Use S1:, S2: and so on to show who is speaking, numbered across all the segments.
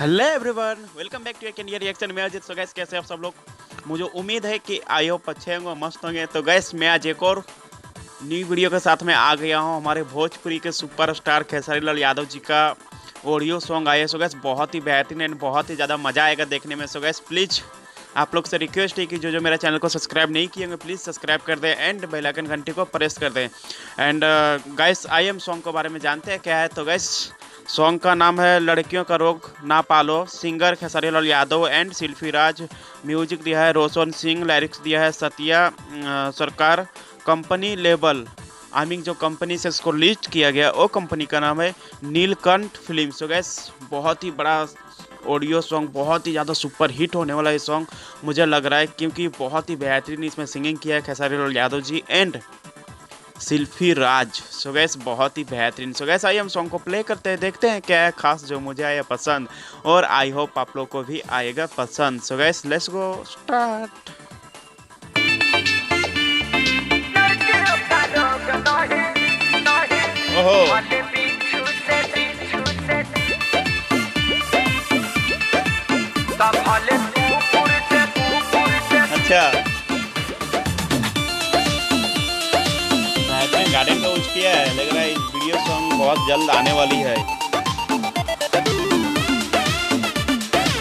S1: Hello everyone, welcome back to एक India reaction में अजित। सो gas, कैसे आप सब लोग? मुझे उम्मीद है कि आई होप अच्छे होंगे, मस्त होंगे। तो गैस, मैं आज एक और न्यू वीडियो के साथ में आ गया हूं। हमारे भोजपुरी के सुपरस्टार खेसारी लाल यादव जी का ऑडियो सॉन्ग आया है। सो गैस, बहुत ही बेहतरीन एंड बहुत ही ज़्यादा मज़ा आएगा देखने में। सो गैस, प्लीज़ आप लोग से रिक्वेस्ट है कि जो मेरा चैनल को सब्सक्राइब नहीं किए होंगे, प्लीज़ सब्सक्राइब कर दें एंड बेल आइकन घंटी को प्रेस कर दें। And guys, I am song के बारे में जानते हैं क्या है? तो गाइस, सॉन्ग का नाम है लड़कियों का रोग ना पालो। Singer Khesari Lal Yadav and Shilpi Raj. Music दिया है रोशन सिंह। लिरिक्स दिया है सत्या सरकार। कंपनी लेबल आई मीन जो कंपनी से इसको लिस्ट किया गया वो कंपनी का नाम है नीलकंठ फिल्म। सो गैस, बहुत ही बड़ा ऑडियो सॉन्ग, बहुत ही ज़्यादा सुपर हिट होने वाला ये सॉन्ग मुझे लग रहा है, क्योंकि बहुत ही बेहतरीन इसमें सिंगिंग किया है Khesari Lal Yadav ji and Shilpi Raj. So guys, बहुत ही बेहतरीन। सो गैस, आइए हम सॉन्ग को प्ले करते हैं, देखते हैं क्या है खास जो मुझे आया पसंद, और आई होप आप लोग को भी आएगा पसंद। सो गैस, लेट्स गो स्टार्ट। ओहो, अच्छा, गार्डन का यूज किया है। लग रहा है वीडियो सॉन्ग बहुत जल्द आने वाली है।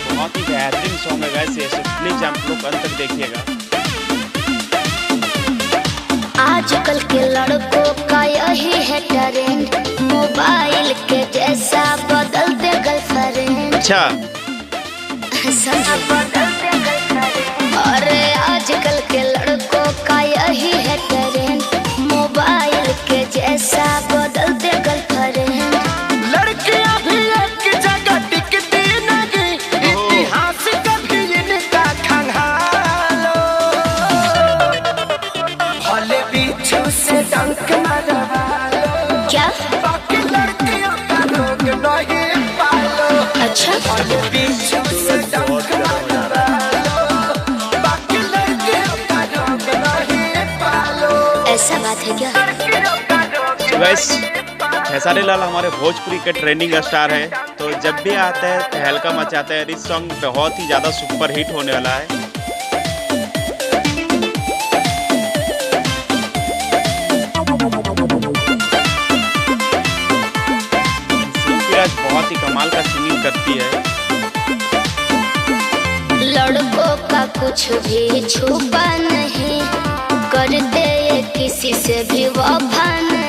S1: बहुत ही बेहतरीन सॉन्ग है गाइस, ऐसे प्लीज आप लोग अंत तक देखिएगा।
S2: आजकल के लड़कों का यही है ट्रेंड, मोबाइल के जैसा बदल दे गर्लफ्रेंड।
S1: अच्छा,
S2: अरे आजकल के लड़कों का यही है ट्रेंड, मोबाइल के जैसा बदल दे गर्लफ्रेंड।
S3: लड़कियां भी एक जगह टिकती नहीं, इतिहास कभी इनका खंगालो। भले पीछू से डंक मरवा लो,
S2: क्या?
S3: बाकी लड़कियों का रोग नहीं पालो।
S2: अच्छा,
S3: भले पीछू से डंक मरवा लो, बाकी लड़कियों का रोग नहीं पालो।
S2: ऐसा बात है क्या?
S1: गाइस, खेसारी लाल हमारे भोजपुरी के ट्रेंडिंग स्टार है, तो जब भी आता है तहलका मचाता है। इस सॉन्ग बहुत ही ज़्यादा सुपर हिट होने वाला है। शिल्पी राज बहुत ही कमाल का सिंगिंग करती है।
S2: लड़कों का कुछ भी छुपा नहीं, कर दे ये किसी से भी वफा नहीं।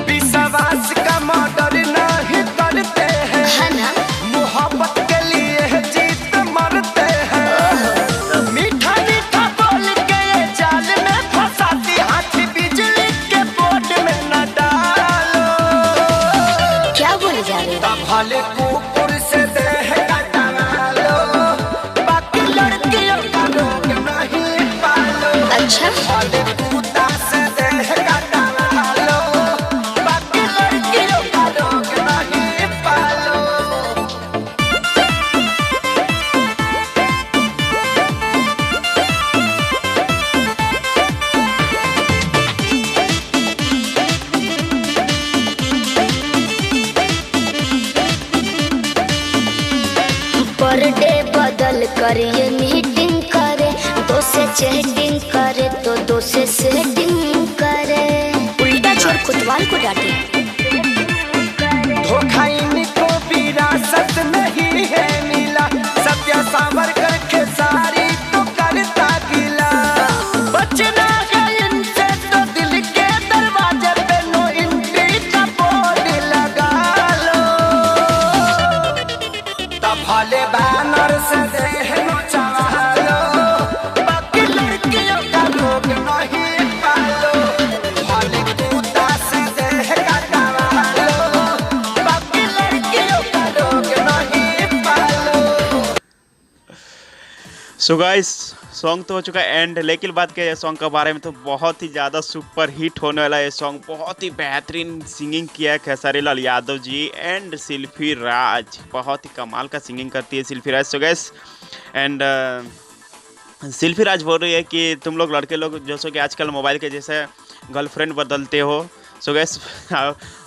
S3: विश्वास का मर्डर नहीं करते हैं,
S2: है ना?
S3: मोहब्बत के लिए जीत मरते हैं। मीठा मीठा बोल के ये जाल में फंसाती, हाथ बिजली के बोर्ड में न डालो।
S2: क्या बोले जा रहे हो?
S3: तब भले कुकुर से देह कटवा लो, बाकी लड़कियों का रोग नहीं पालो।
S2: अच्छा,
S3: भले कुत्ता से देह कटवा लो, बाकी लड़कियों का रोग नहीं पालो।
S2: पर डे बदल कर ये मीटिंग करे, दो से चैटिंग करे तो दो से सेटिंग करे, उल्टा छोड़ कुतवाल को डांटे।
S3: धोखा इनको विरासत नहीं है मिला, सत्या सावरकर के सारी तो करता गिला। बचना है इनसे तो दिल के दरवाजे पे नो एंट्री का बोर्ड लगा लो। तब भले बैनर से देह नचवा लो, बाकी लड़कियों का रोग नहीं पालो। भले कुत्ता से देह कटवा लो, बाकी लड़कियों का रोग नहीं पालो।
S1: सो गाइस, सॉन्ग तो हो चुका है एंड, लेकिन बात किया सॉन्ग के बारे में तो बहुत ही ज़्यादा सुपर हिट होने वाला है सॉन्ग। बहुत ही बेहतरीन सिंगिंग किया है खेसारी लाल यादव जी एंड शिल्पी राज। बहुत ही कमाल का सिंगिंग करती है शिल्पी Raj. So guys, and Shilpi राज बोल रही है कि तुम लोग लड़के लोग जैसे कि आजकल मोबाइल के जैसे गर्लफ्रेंड बदलते हो, सो गैस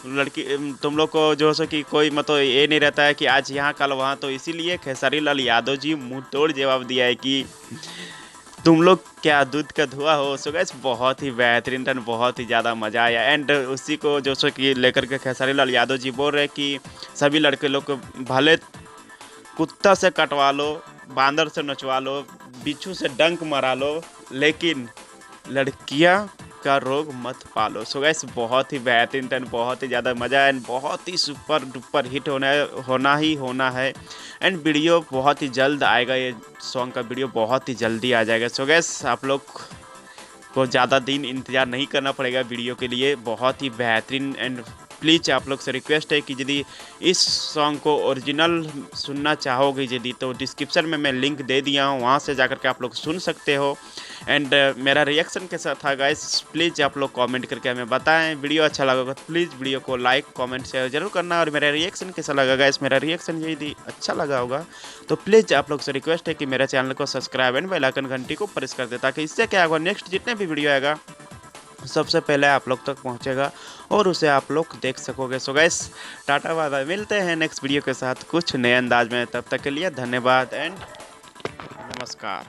S1: लड़की तुम लोग को जो सो कि कोई मतलब ये नहीं रहता है कि आज यहाँ कल वहाँ, तो इसीलिए खेसारी लाल यादव जी मुंह तोड़ जवाब दिया है कि तुम लोग क्या दूध का धुआं हो। सो गैस बहुत ही बेहतरीन टन, बहुत ही ज़्यादा मज़ा आया। एंड उसी को जो सो कि लेकर के खेसारी लाल यादव जी बोल रहे हैं कि सभी लड़के लोग को भले कुत्ता से कटवा लो, बांदर से नचवा लो, बिच्छू से डंक मरा लो, लेकिन लड़कियां का रोग मत पालो। सो गैस बहुत ही बेहतरीन टन, बहुत ही ज़्यादा मज़ा है एंड बहुत ही सुपर डुपर हिट होना है। एंड वीडियो बहुत ही जल्द आएगा, ये सॉन्ग का वीडियो बहुत ही जल्दी आ जाएगा। सो गैस आप लोग को ज़्यादा दिन इंतज़ार नहीं करना पड़ेगा वीडियो के लिए, बहुत ही बेहतरीन। एंड प्लीज़ आप लोग से रिक्वेस्ट है कि यदि इस सॉन्ग को ओरिजिनल सुनना चाहोगे यदि, तो डिस्क्रिप्शन में मैं लिंक दे दिया हूँ, वहाँ से जाकर के आप लोग सुन सकते हो। एंड मेरा रिएक्शन कैसा था गाइस, प्लीज़ आप लोग कमेंट करके हमें बताएं। वीडियो अच्छा लगा तो प्लीज़ वीडियो को लाइक कमेंट शेयर जरूर करना। और मेरा रिएक्शन कैसा लगा गाइस, मेरा रिएक्शन यदि अच्छा लगा होगा तो प्लीज़ आप लोग से रिक्वेस्ट है कि मेरे चैनल को सब्सक्राइब एंड बेल आइकन घंटी को प्रेस कर दे, ताकि इससे क्या होगा नेक्स्ट जितने भी वीडियो आएगा सबसे पहले आप लोग तक पहुंचेगा और उसे आप लोग देख सकोगे। So guys tata bye bye, मिलते हैं नेक्स्ट वीडियो के साथ कुछ नए अंदाज में। तब तक के लिए धन्यवाद एंड नमस्कार।